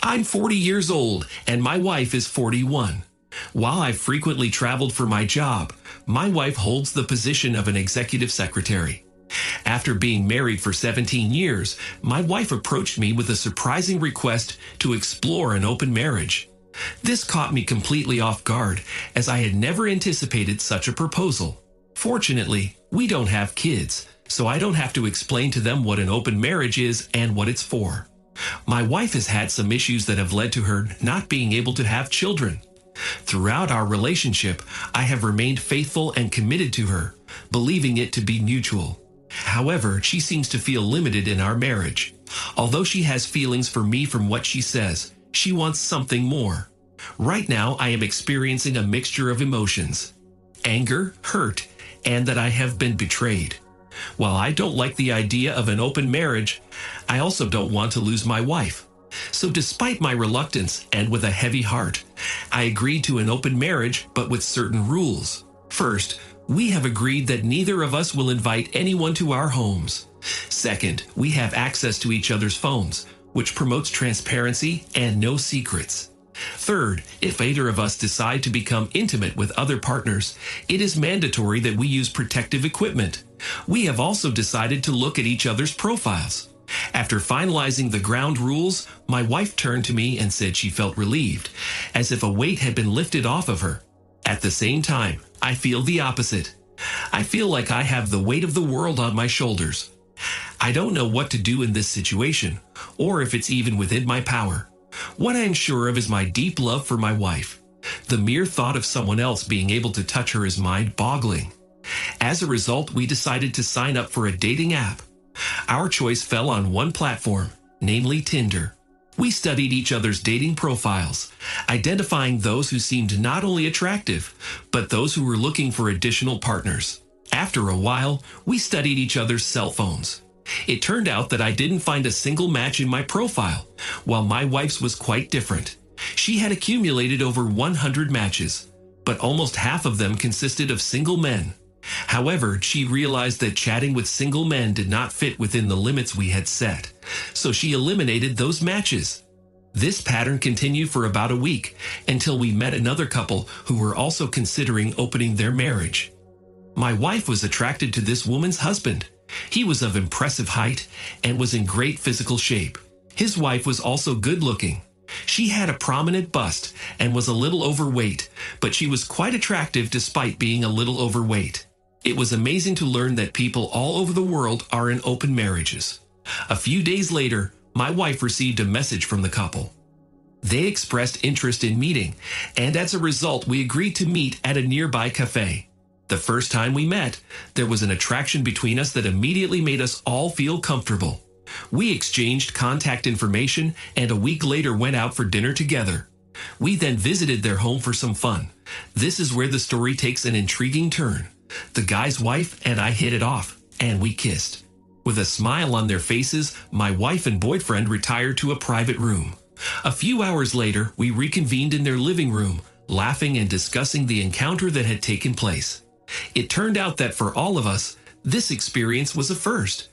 I'm 40 years old and my wife is 41. While I've frequently traveled for my job, my wife holds the position of an executive secretary. After being married for 17 years, my wife approached me with a surprising request to explore an open marriage. This caught me completely off guard, as I had never anticipated such a proposal. Fortunately, we don't have kids, so I don't have to explain to them what an open marriage is and what it's for. My wife has had some issues that have led to her not being able to have children. Throughout our relationship, I have remained faithful and committed to her, believing it to be mutual. However, she seems to feel limited in our marriage. Although she has feelings for me from what she says, she wants something more. Right now, I am experiencing a mixture of emotions: anger, hurt, and that I have been betrayed. While I don't like the idea of an open marriage, I also don't want to lose my wife. So despite my reluctance and with a heavy heart, I agreed to an open marriage, but with certain rules. First, we have agreed that neither of us will invite anyone to our homes. Second, we have access to each other's phones, which promotes transparency and no secrets. Third, if either of us decide to become intimate with other partners, it is mandatory that we use protective equipment. We have also decided to look at each other's profiles. After finalizing the ground rules, my wife turned to me and said she felt relieved, as if a weight had been lifted off of her. At the same time, I feel the opposite. I feel like I have the weight of the world on my shoulders. I don't know what to do in this situation, or if it's even within my power. What I am sure of is my deep love for my wife. The mere thought of someone else being able to touch her is mind-boggling. As a result, we decided to sign up for a dating app. Our choice fell on one platform, namely Tinder. We studied each other's dating profiles, identifying those who seemed not only attractive, but those who were looking for additional partners. After a while, we studied each other's cell phones. It turned out that I didn't find a single match in my profile, while my wife's was quite different. She had accumulated over 100 matches, but almost half of them consisted of single men. However, she realized that chatting with single men did not fit within the limits we had set, so she eliminated those matches. This pattern continued for about a week until we met another couple who were also considering opening their marriage. My wife was attracted to this woman's husband. He was of impressive height and was in great physical shape. His wife was also good-looking. She had a prominent bust and was a little overweight, but she was quite attractive despite being a little overweight. It was amazing to learn that people all over the world are in open marriages. A few days later, my wife received a message from the couple. They expressed interest in meeting, and as a result, we agreed to meet at a nearby cafe. The first time we met, there was an attraction between us that immediately made us all feel comfortable. We exchanged contact information and a week later went out for dinner together. We then visited their home for some fun. This is where the story takes an intriguing turn. The guy's wife and I hit it off, and we kissed. With a smile on their faces, my wife and boyfriend retired to a private room. A few hours later, we reconvened in their living room, laughing and discussing the encounter that had taken place. It turned out that for all of us, this experience was a first.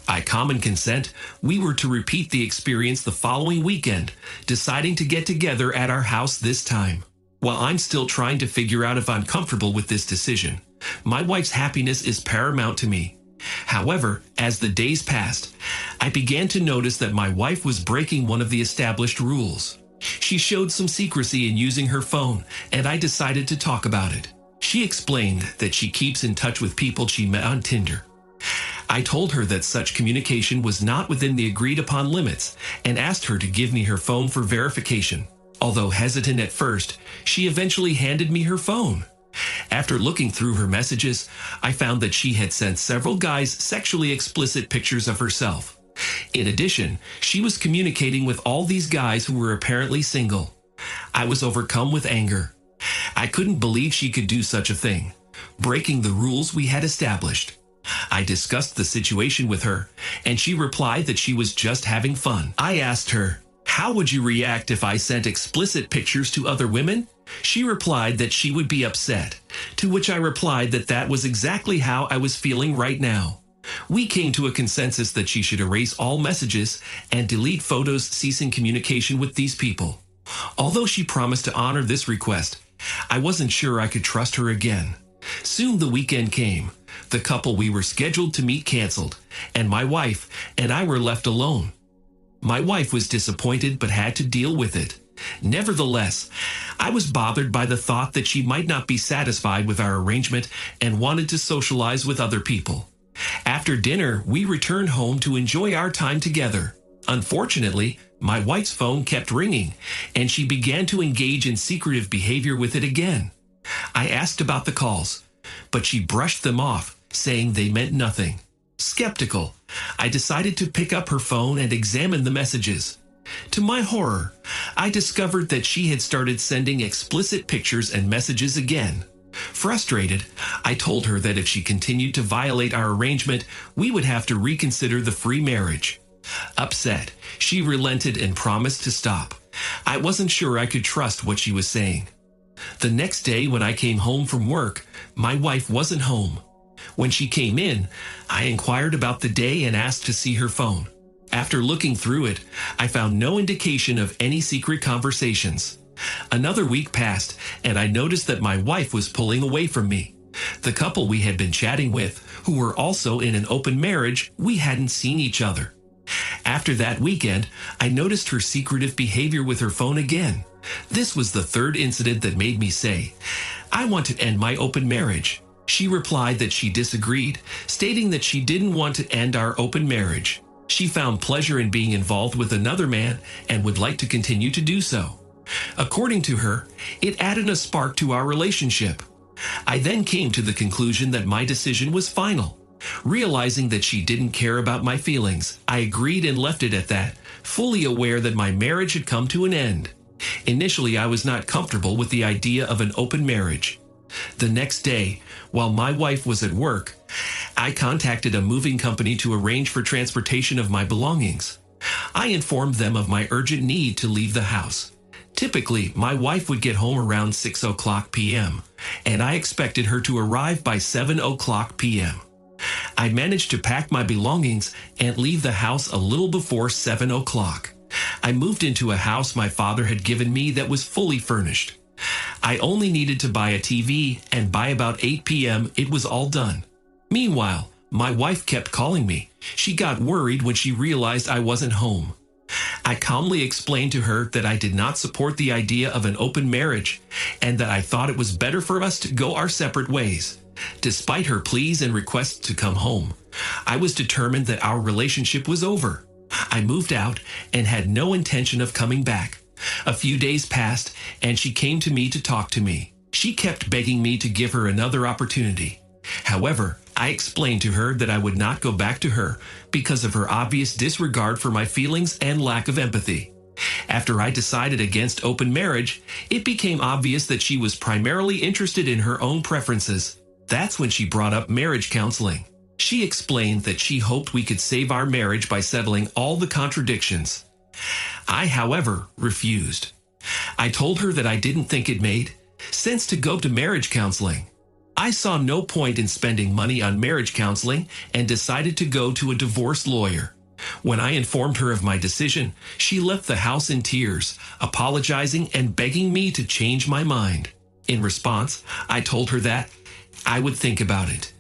By common consent, we were to repeat the experience the following weekend, deciding to get together at our house this time. While I'm still trying to figure out if I'm comfortable with this decision, my wife's happiness is paramount to me. However, as the days passed, I began to notice that my wife was breaking one of the established rules. She showed some secrecy in using her phone, and I decided to talk about it. She explained that she keeps in touch with people she met on Tinder. I told her that such communication was not within the agreed-upon limits and asked her to give me her phone for verification. Although hesitant at first, she eventually handed me her phone. After looking through her messages, I found that she had sent several guys sexually explicit pictures of herself. In addition, she was communicating with all these guys who were apparently single. I was overcome with anger. I couldn't believe she could do such a thing, breaking the rules we had established. I discussed the situation with her, and she replied that she was just having fun. I asked her, "How would you react if I sent explicit pictures to other women?" She replied that she would be upset, to which I replied that that was exactly how I was feeling right now. We came to a consensus that she should erase all messages and delete photos ceasing communication with these people. Although she promised to honor this request, I wasn't sure I could trust her again. Soon the weekend came. The couple we were scheduled to meet canceled, and my wife and I were left alone. My wife was disappointed but had to deal with it. Nevertheless, I was bothered by the thought that she might not be satisfied with our arrangement and wanted to socialize with other people. After dinner, we returned home to enjoy our time together. Unfortunately, my wife's phone kept ringing, and she began to engage in secretive behavior with it again. I asked about the calls, but she brushed them off, saying they meant nothing. Skeptical, I decided to pick up her phone and examine the messages. To my horror, I discovered that she had started sending explicit pictures and messages again. Frustrated, I told her that if she continued to violate our arrangement, we would have to reconsider the free marriage. Upset, she relented and promised to stop. I wasn't sure I could trust what she was saying. The next day when I came home from work, my wife wasn't home. When she came in, I inquired about the day and asked to see her phone. After looking through it, I found no indication of any secret conversations. Another week passed, and I noticed that my wife was pulling away from me. The couple we had been chatting with, who were also in an open marriage, we hadn't seen each other. After that weekend, I noticed her secretive behavior with her phone again. This was the third incident that made me say, "I want to end my open marriage." She replied that she disagreed, stating that she didn't want to end our open marriage. She found pleasure in being involved with another man and would like to continue to do so. According to her, it added a spark to our relationship. I then came to the conclusion that my decision was final. Realizing that she didn't care about my feelings, I agreed and left it at that, fully aware that my marriage had come to an end. Initially, I was not comfortable with the idea of an open marriage. The next day, while my wife was at work, I contacted a moving company to arrange for transportation of my belongings. I informed them of my urgent need to leave the house. Typically, my wife would get home around 6:00 p.m., and I expected her to arrive by 7:00 p.m. I managed to pack my belongings and leave the house a little before 7:00. I moved into a house my father had given me that was fully furnished. I only needed to buy a TV, and by about 8 p.m. it was all done. Meanwhile, my wife kept calling me. She got worried when she realized I wasn't home. I calmly explained to her that I did not support the idea of an open marriage and that I thought it was better for us to go our separate ways. Despite her pleas and requests to come home, I was determined that our relationship was over. I moved out and had no intention of coming back. A few days passed, and she came to me to talk to me. She kept begging me to give her another opportunity. However, I explained to her that I would not go back to her because of her obvious disregard for my feelings and lack of empathy. After I decided against open marriage, it became obvious that she was primarily interested in her own preferences. That's when she brought up marriage counseling. She explained that she hoped we could save our marriage by settling all the contradictions. I, however, refused. I told her that I didn't think it made sense to go to marriage counseling. I saw no point in spending money on marriage counseling and decided to go to a divorce lawyer. When I informed her of my decision, she left the house in tears, apologizing and begging me to change my mind. In response, I told her that I would think about it.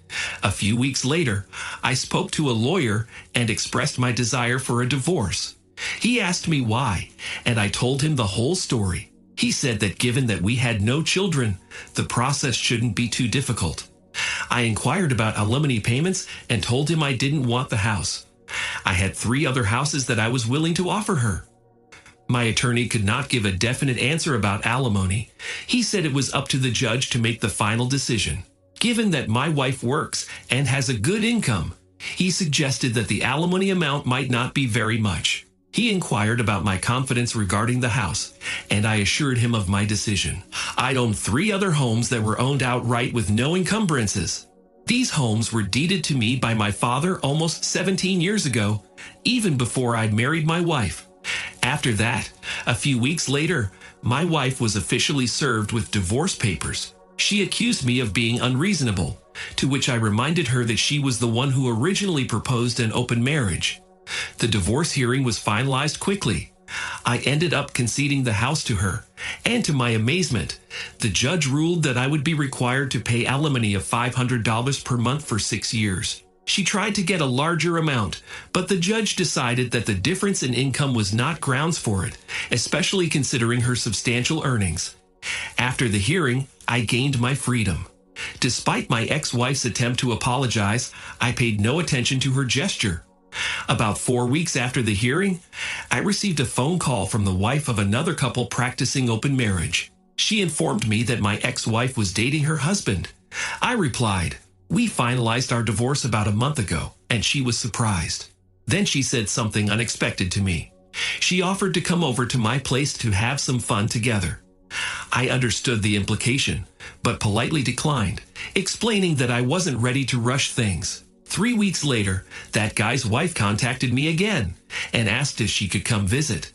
A few weeks later, I spoke to a lawyer and expressed my desire for a divorce. He asked me why, and I told him the whole story. He said that given that we had no children, the process shouldn't be too difficult. I inquired about alimony payments and told him I didn't want the house. I had 3 other houses that I was willing to offer her. My attorney could not give a definite answer about alimony. He said it was up to the judge to make the final decision. Given that my wife works and has a good income, he suggested that the alimony amount might not be very much. He inquired about my confidence regarding the house, and I assured him of my decision. I'd owned 3 other homes that were owned outright with no encumbrances. These homes were deeded to me by my father almost 17 years ago, even before I'd married my wife. After that, a few weeks later, my wife was officially served with divorce papers. She accused me of being unreasonable, to which I reminded her that she was the one who originally proposed an open marriage. The divorce hearing was finalized quickly. I ended up conceding the house to her, and to my amazement, the judge ruled that I would be required to pay alimony of $500 per month for 6 years. She tried to get a larger amount, but the judge decided that the difference in income was not grounds for it, especially considering her substantial earnings. After the hearing, I gained my freedom. Despite my ex-wife's attempt to apologize, I paid no attention to her gesture. About 4 weeks after the hearing, I received a phone call from the wife of another couple practicing open marriage. She informed me that my ex-wife was dating her husband. I replied, "We finalized our divorce about a month ago," and she was surprised. Then she said something unexpected to me. She offered to come over to my place to have some fun together. I understood the implication, but politely declined, explaining that I wasn't ready to rush things. 3 weeks later, that guy's wife contacted me again and asked if she could come visit.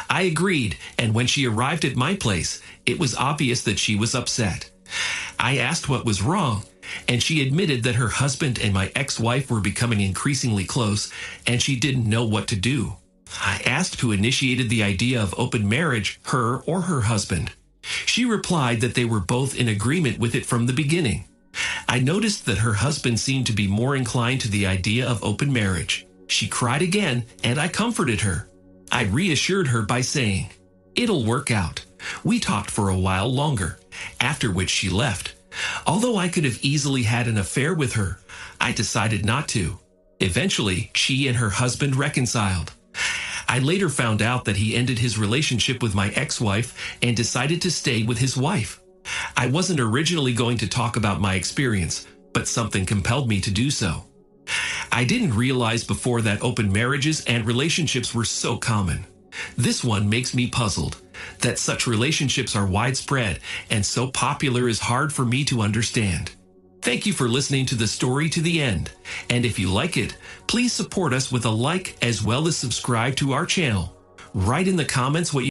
I agreed, and when she arrived at my place, it was obvious that she was upset. I asked what was wrong, and she admitted that her husband and my ex-wife were becoming increasingly close, and she didn't know what to do. I asked who initiated the idea of open marriage, her or her husband. She replied that they were both in agreement with it from the beginning. I noticed that her husband seemed to be more inclined to the idea of open marriage. She cried again, and I comforted her. I reassured her by saying, "It'll work out." We talked for a while longer, after which she left. Although I could have easily had an affair with her, I decided not to. Eventually, she and her husband reconciled. I later found out that he ended his relationship with my ex-wife and decided to stay with his wife. I wasn't originally going to talk about my experience, but something compelled me to do so. I didn't realize before that open marriages and relationships were so common. This one makes me puzzled. That such relationships are widespread and so popular is hard for me to understand. Thank you for listening to the story to the end. And if you like it, please support us with a like as well as subscribe to our channel. Write in the comments what you